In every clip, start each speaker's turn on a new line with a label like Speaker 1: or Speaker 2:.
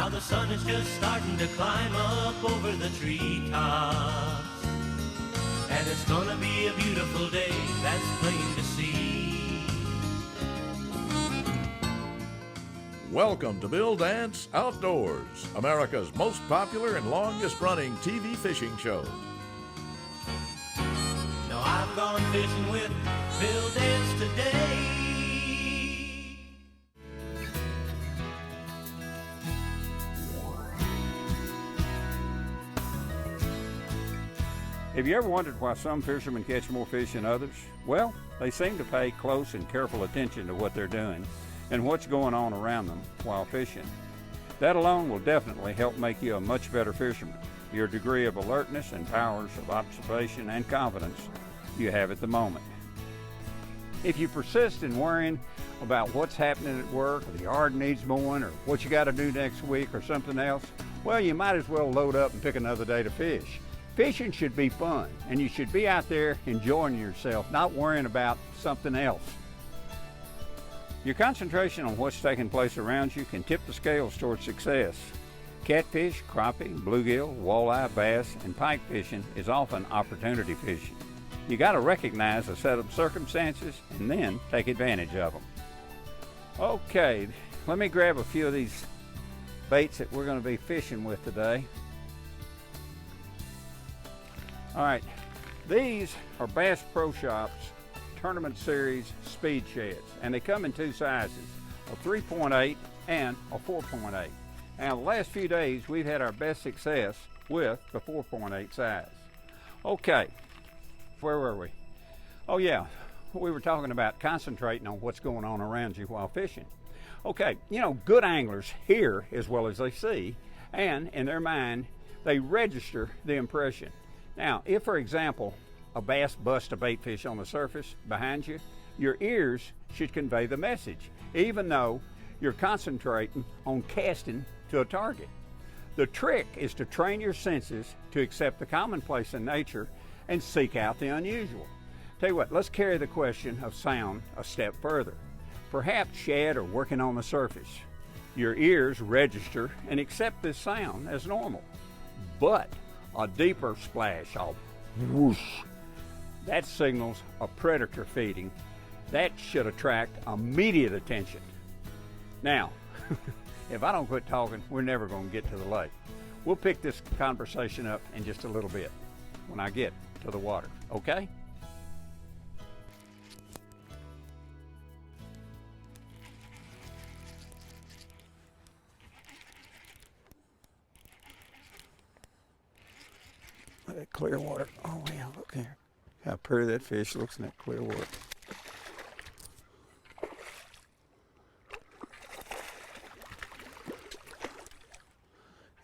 Speaker 1: Now the sun is just starting to climb up over the treetops, and it's gonna be a beautiful day, that's plain to see.
Speaker 2: Welcome to Bill Dance Outdoors, America's most popular and longest running TV fishing show.
Speaker 1: Now I've gone fishing with Bill Dance today.
Speaker 3: Have you ever wondered why some fishermen catch more fish than others? Well, they seem to pay close and careful attention to what they're doing and what's going on around them while fishing. That alone will definitely help make you a much better fisherman. Your degree of alertness and powers of observation and confidence you have at the moment. If you persist in worrying about what's happening at work, or the yard needs mowing, or what you got to do next week or something else, well, you might as well load up and pick another day to fish. Fishing should be fun, and you should be out there enjoying yourself, not worrying about something else. Your concentration on what's taking place around you can tip the scales towards success. Catfish, crappie, bluegill, walleye, bass, and pike fishing is often opportunity fishing. You got to recognize a set of circumstances and then take advantage of them. Okay, let me grab a few of these baits that we're going to be fishing with today. All right, these are Bass Pro Shops Tournament Series Speed Sheds, and they come in two sizes, a 3.8 and a 4.8. Now, the last few days, we've had our best success with the 4.8 size. Okay, where were we? Oh yeah, we were talking about concentrating on what's going on around you while fishing. Okay, you know, good anglers hear as well as they see, and in their mind, they register the impression. Now, if, for example, a bass busts a bait fish on the surface behind you, your ears should convey the message, even though you're concentrating on casting to a target. The trick is to train your senses to accept the commonplace in nature and seek out the unusual. Tell you what, let's carry the question of sound a step further. Perhaps shad are working on the surface. Your ears register and accept this sound as normal. But a deeper splash of whoosh, that signals a predator feeding. That should attract immediate attention. Now, if I don't quit talking, we're never going to get to the lake. We'll pick this conversation up in just a little bit when I get to the water, okay? That clear water. Oh yeah, look there. How pretty that fish looks in that clear water.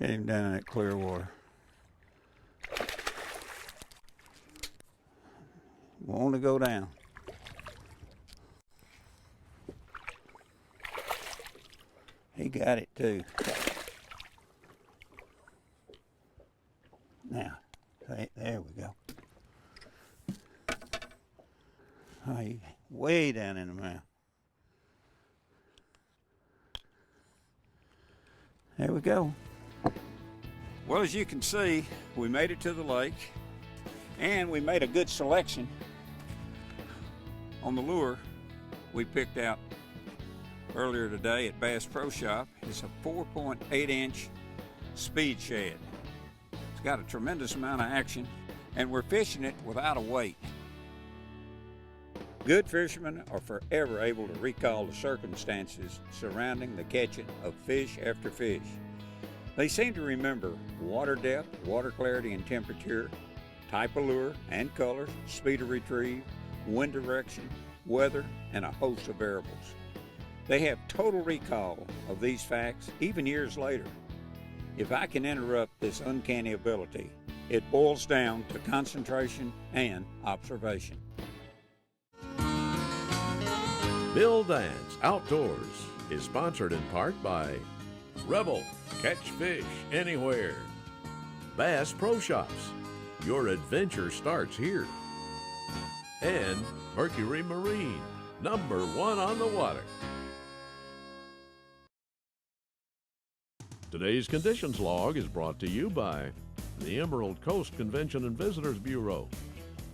Speaker 3: Get him down in that clear water. Want to go down. He got it too. Now, there we go. Oh, he's way down in the mouth. There we go. Well, as you can see, we made it to the lake, and we made a good selection on the lure we picked out earlier today at Bass Pro Shop. It's a 4.8 inch speed shad. It's got a tremendous amount of action, and we're fishing it without a weight. Good fishermen are forever able to recall the circumstances surrounding the catching of fish after fish. They seem to remember water depth, water clarity and temperature, type of lure and color, speed of retrieve, wind direction, weather, and a host of variables. They have total recall of these facts even years later. If I can interrupt this uncanny ability, it boils down to concentration and observation.
Speaker 2: Bill Dance Outdoors is sponsored in part by Rebel, catch fish anywhere. Bass Pro Shops, your adventure starts here. And Mercury Marine, #1 on the water. Today's conditions log is brought to you by the Emerald Coast Convention and Visitors Bureau.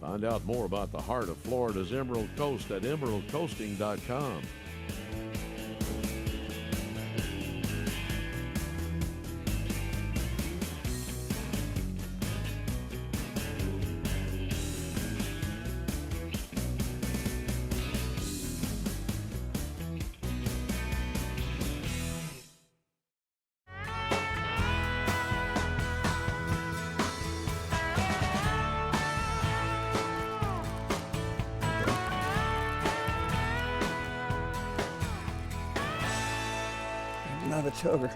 Speaker 2: Find out more about the heart of Florida's Emerald Coast at emeraldcoasting.com.
Speaker 3: Another tugger.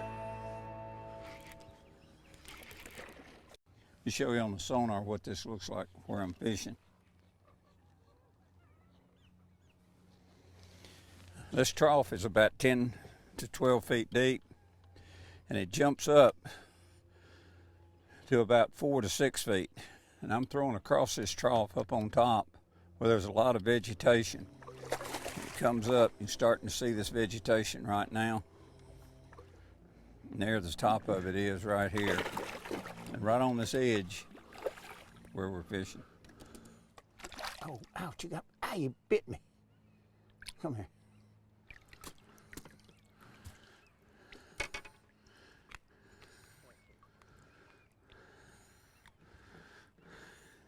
Speaker 3: To show you on the sonar what this looks like where I'm fishing. This trough is about 10 to 12 feet deep, and it jumps up to about 4 to 6 feet. And I'm throwing across this trough up on top where there's a lot of vegetation. It comes up, you're starting to see this vegetation right now. And there the top of it is right here. And right on this edge where we're fishing. Oh, ouch, you bit me. Come here.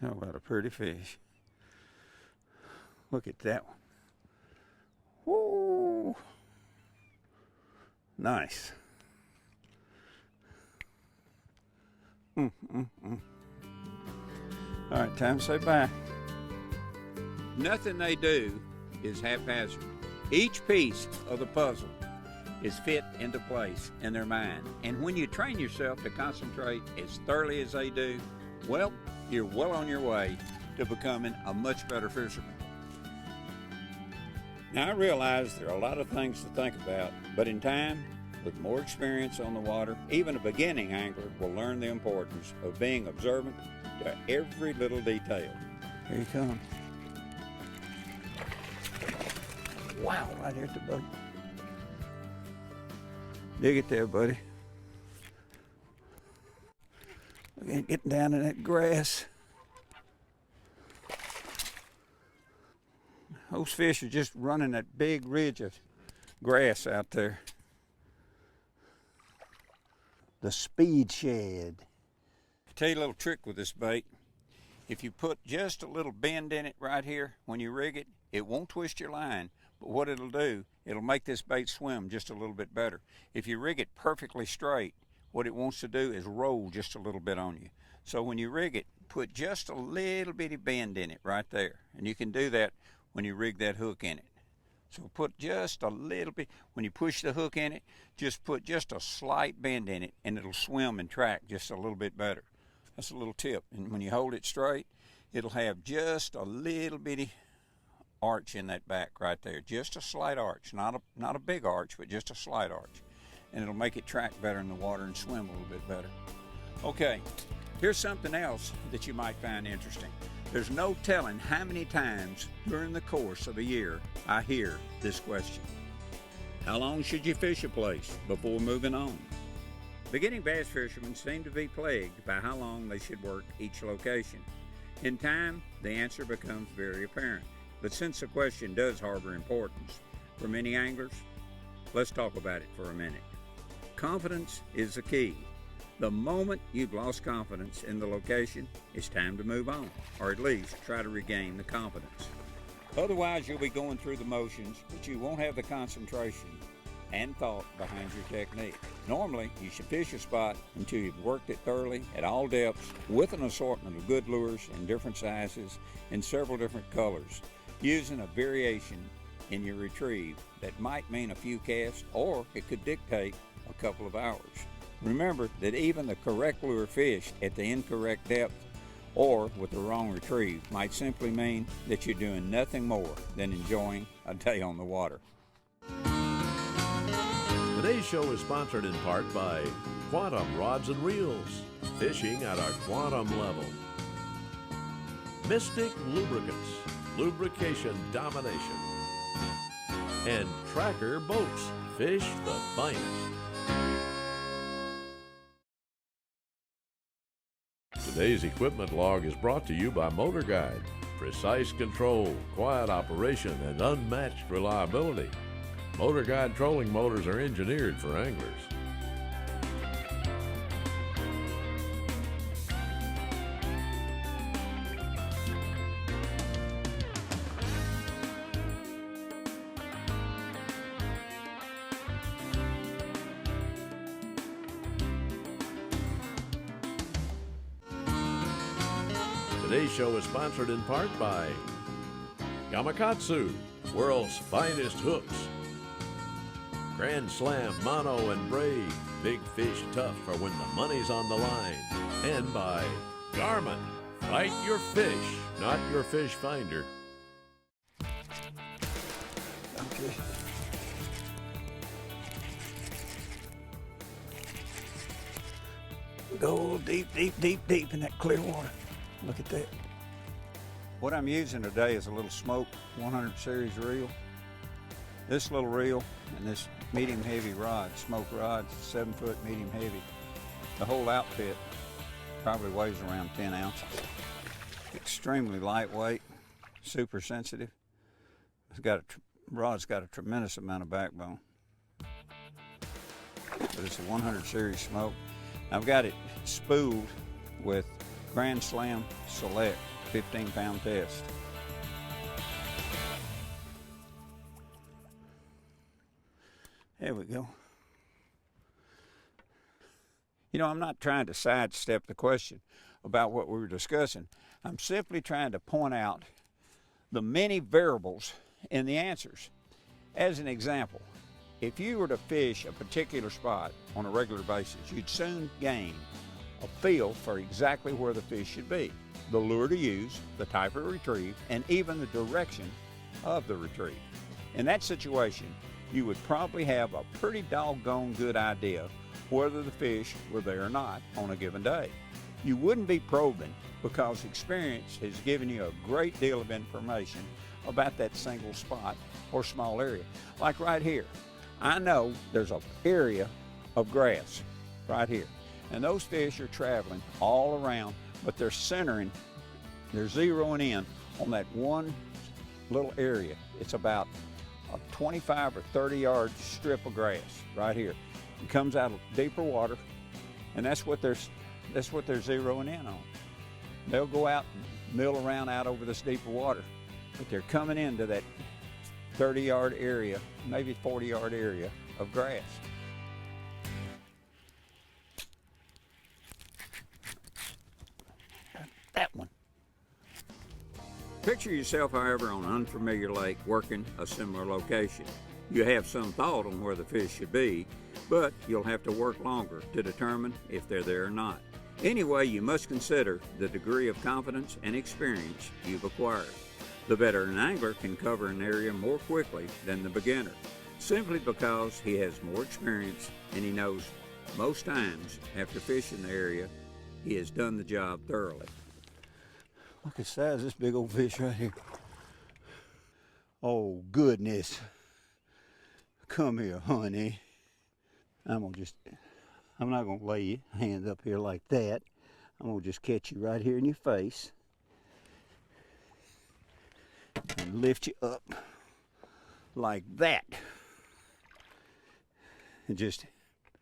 Speaker 3: Oh, what a pretty fish. Look at that one. Whoa. Nice. All right, time to say bye. Nothing they do is haphazard. Each piece of the puzzle is fit into place in their mind. And when you train yourself to concentrate as thoroughly as they do, well, you're well on your way to becoming a much better fisherman. Now, I realize there are a lot of things to think about, but in time, with more experience on the water, even a beginning angler will learn the importance of being observant to every little detail. Here he comes. Wow, right here at the boat. Dig it there, buddy. Look at getting down in that grass. Those fish are just running that big ridge of grass out there. The speed shed. I'll tell you a little trick with this bait. If you put just a little bend in it right here, when you rig it, it won't twist your line, but what it'll do, it'll make this bait swim just a little bit better. If you rig it perfectly straight, what it wants to do is roll just a little bit on you. So when you rig it, put just a little bitty bend in it right there. And you can do that when you rig that hook in it. So put just a little bit, when you push the hook in it, just put just a slight bend in it and it'll swim and track just a little bit better. That's a little tip. And when you hold it straight, it'll have just a little bitty arch in that back right there. Just a slight arch, not a big arch, but just a slight arch. And it'll make it track better in the water and swim a little bit better. Okay, here's something else that you might find interesting. There's no telling how many times during the course of a year I hear this question. How long should you fish a place before moving on? Beginning bass fishermen seem to be plagued by how long they should work each location. In time, the answer becomes very apparent. But since the question does harbor importance for many anglers, let's talk about it for a minute. Confidence is the key. The moment you've lost confidence in the location, it's time to move on, or at least try to regain the confidence. Otherwise, you'll be going through the motions, but you won't have the concentration and thought behind your technique. Normally, you should fish a spot until you've worked it thoroughly at all depths with an assortment of good lures in different sizes and several different colors, using a variation in your retrieve that might mean a few casts, or it could dictate a couple of hours. Remember that even the correct lure fished at the incorrect depth or with the wrong retrieve might simply mean that you're doing nothing more than enjoying a day on the water.
Speaker 2: Today's show is sponsored in part by Quantum Rods and Reels, fishing at a quantum level. Mystic Lubricants, lubrication domination. And Tracker Boats, fish the finest. Today's equipment log is brought to you by Motor Guide. Precise control, quiet operation, and unmatched reliability. Motor Guide trolling motors are engineered for anglers. Today's show is sponsored in part by Gamakatsu, world's finest hooks. Grand Slam, Mono, and Braid, big fish tough for when the money's on the line. And by Garmin, fight your fish, not your fish finder.
Speaker 3: Okay. Go deep, deep, deep, deep in that clear water. Look at that. What I'm using today is a little Smoke 100 series reel. This little reel and this medium heavy rod, Smoke rod, 7 foot medium heavy. The whole outfit probably weighs around 10 ounces. Extremely lightweight, super sensitive. Rod's got a tremendous amount of backbone. But it's a 100 series Smoke. I've got it spooled with Grand Slam Select 15-pound test. There we go. You know, I'm not trying to sidestep the question about what we were discussing. I'm simply trying to point out the many variables in the answers. As an example, if you were to fish a particular spot on a regular basis, you'd soon gain a feel for exactly where the fish should be, the lure to use, the type of retrieve, and even the direction of the retrieve. In that situation, you would probably have a pretty doggone good idea whether the fish were there or not on a given day. You wouldn't be probing because experience has given you a great deal of information about that single spot or small area. Like right here, I know there's an area of grass right here. And those fish are traveling all around, but they're centering, they're zeroing in on that one little area. It's about a 25 or 30 yard strip of grass right here. It comes out of deeper water, and that's what they're zeroing in on. They'll go out and mill around out over this deeper water, but they're coming into that 30 yard area, maybe 40 yard area of grass. That one. Picture yourself, however, on an unfamiliar lake working a similar location. You have some thought on where the fish should be, but you'll have to work longer to determine if they're there or not. Anyway, you must consider the degree of confidence and experience you've acquired. The veteran angler can cover an area more quickly than the beginner, simply because he has more experience and he knows most times after fishing the area, he has done the job thoroughly. Look at the size of this big old fish right here. Oh, goodness. Come here, honey. I'm not gonna lay your hands up here like that. I'm gonna just catch you right here in your face and lift you up like that. And just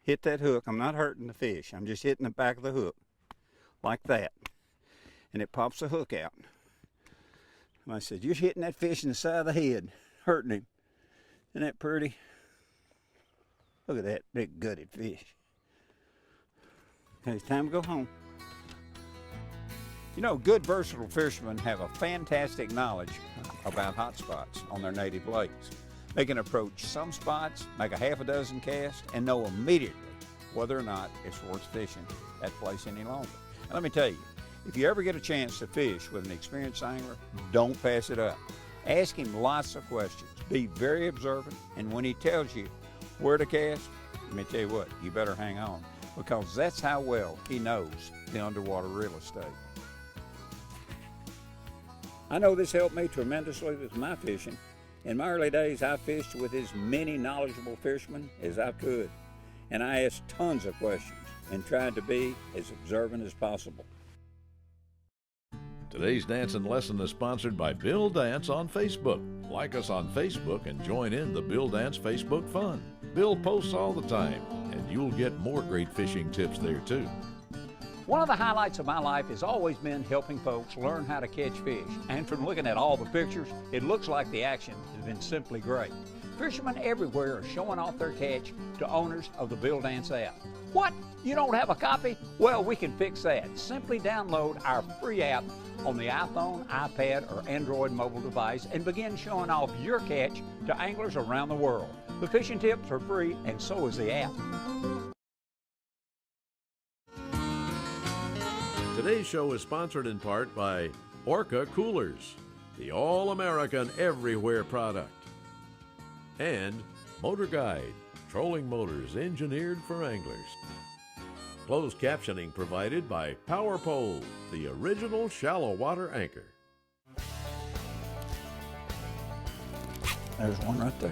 Speaker 3: hit that hook. I'm not hurting the fish. I'm just hitting the back of the hook like that. And it pops the hook out. And I said, you're hitting that fish in the side of the head, hurting him. Isn't that pretty? Look at that big gutted fish. Okay, it's time to go home. You know, good versatile fishermen have a fantastic knowledge about hot spots on their native lakes. They can approach some spots, make a half a dozen casts, and know immediately whether or not it's worth fishing that place any longer. And let me tell you, if you ever get a chance to fish with an experienced angler, don't pass it up. Ask him lots of questions. Be very observant, and when he tells you where to cast, let me tell you what, you better hang on, because that's how well he knows the underwater real estate. I know this helped me tremendously with my fishing. In my early days, I fished with as many knowledgeable fishermen as I could, and I asked tons of questions and tried to be as observant as possible.
Speaker 2: Today's dancing lesson is sponsored by Bill Dance on Facebook. Like us on Facebook and join in the Bill Dance Facebook fun. Bill posts all the time, and you'll get more great fishing tips there too.
Speaker 3: One of the highlights of my life has always been helping folks learn how to catch fish. And from looking at all the pictures, it looks like the action has been simply great. Fishermen everywhere are showing off their catch to owners of the Bill Dance app. What? You don't have a copy? Well, we can fix that. Simply download our free app on the iPhone, iPad, or Android mobile device and begin showing off your catch to anglers around the world. The fishing tips are free, and so is the app.
Speaker 2: Today's show is sponsored in part by Orca Coolers, the all-American everywhere product, and Motor Guide, trolling motors engineered for anglers. Closed captioning provided by Power Pole, the original shallow water anchor.
Speaker 3: There's one right there.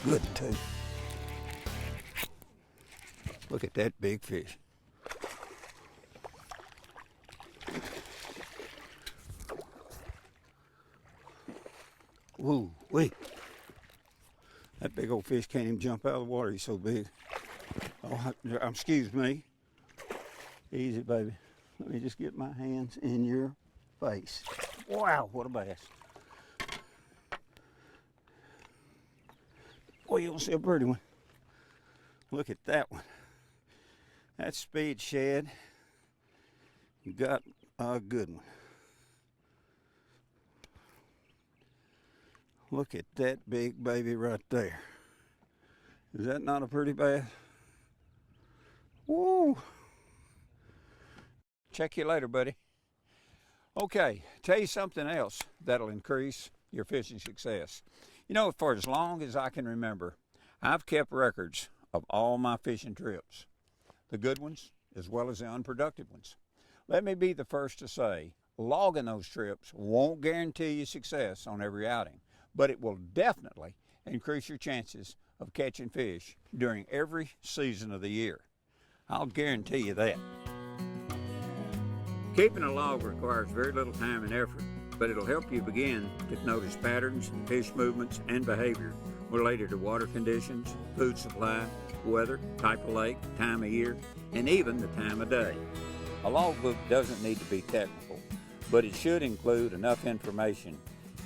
Speaker 3: Good too. Look at that big fish. Woo, wait. That big old fish can't even jump out of the water. He's so big. Oh, excuse me. Easy, baby. Let me just get my hands in your face. Wow, what a bass. Boy, you don't see a pretty one. Look at that one. That speed shad. You got a good one. Look at that big baby right there. Is that not a pretty bass? Woo! Check you later, buddy. Okay, tell you something else that'll increase your fishing success. You know, for as long as I can remember, I've kept records of all my fishing trips, the good ones as well as the unproductive ones. Let me be the first to say, logging those trips won't guarantee you success on every outing, but it will definitely increase your chances of catching fish during every season of the year. I'll guarantee you that. Keeping a log requires very little time and effort, but it'll help you begin to notice patterns in fish movements and behavior related to water conditions, food supply, weather, type of lake, time of year, and even the time of day. A logbook doesn't need to be technical, but it should include enough information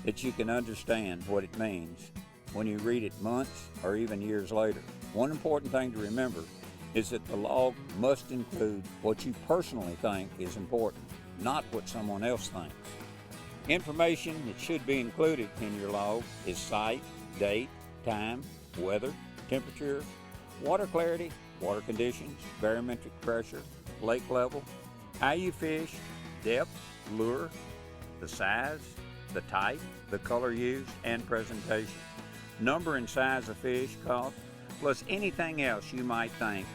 Speaker 3: that you can understand what it means when you read it months or even years later. One important thing to remember is that the log must include what you personally think is important, not what someone else thinks. Information that should be included in your log is site, date, time, weather, temperature, water clarity, water conditions, barometric pressure, lake level, how you fish, depth, lure, the size, the type, the color used, and presentation, number and size of fish caught, plus anything else you might think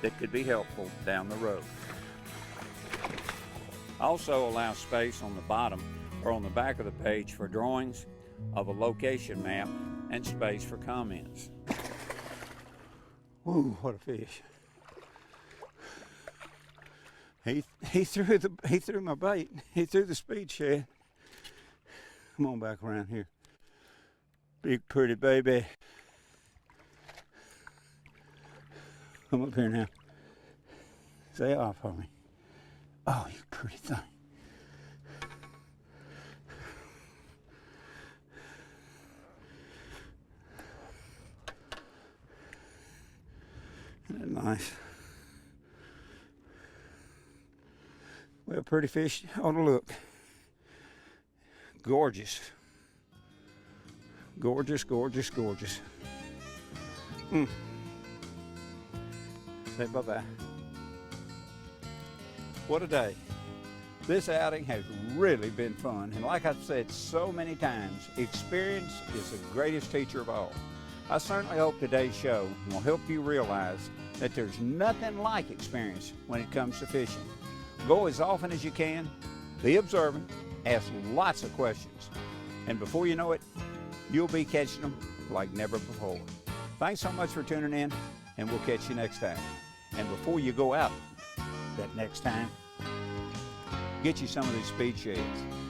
Speaker 3: that could be helpful down the road. Also allow space on the bottom or on the back of the page for drawings of a location map and space for comments. Woo, what a fish. He threw my bait. He threw the speed shad. Come on back around here. Big pretty baby. Come up here now. Say off for me. Oh, you pretty thing. Isn't that nice? Well, pretty fish ought to look. Gorgeous. Gorgeous, gorgeous, gorgeous. Say bye-bye. What a day. This outing has really been fun, and like I've said so many times, experience is the greatest teacher of all. I certainly hope today's show will help you realize that there's nothing like experience when it comes to fishing. Go as often as you can, be observant, ask lots of questions, and before you know it, you'll be catching them like never before. Thanks so much for tuning in, and we'll catch you next time. And before you go out that next time, get you some of these speed sheds.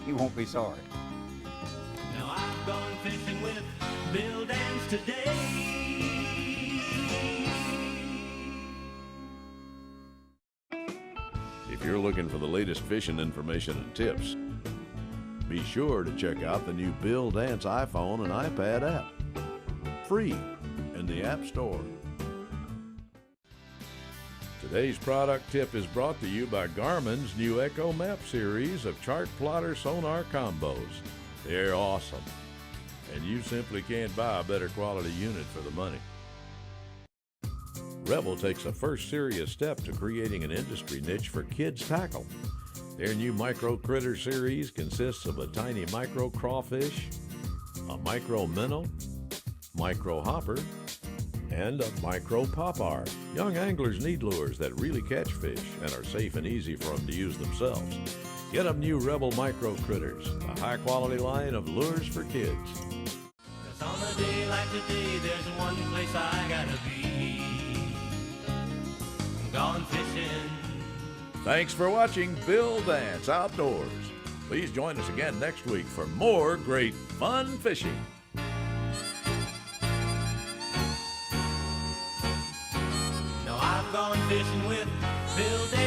Speaker 3: You won't be sorry.
Speaker 1: Now I've gone fishing with Bill Dance today.
Speaker 2: If you're looking for the latest fishing information and tips, be sure to check out the new Bill Dance iPhone and iPad app. Free in the App Store. Today's product tip is brought to you by Garmin's new Echo Map series of chart plotter sonar combos. They're awesome, and you simply can't buy a better quality unit for the money. Rebel takes a first serious step to creating an industry niche for kids tackle. Their new Micro Critter series consists of a tiny micro crawfish, a micro minnow, micro hopper, and a micro popper. Young anglers need lures that really catch fish and are safe and easy for them to use themselves. Get them new Rebel Micro Critters, a high-quality line of lures for kids.
Speaker 1: 'Cause on a day like today, there's one place I gotta be. I'm gone fishing.
Speaker 2: Thanks for watching Bill Dance Outdoors. Please join us again next week for more great fun fishing.
Speaker 1: Now I've gone fishing with Bill Dance.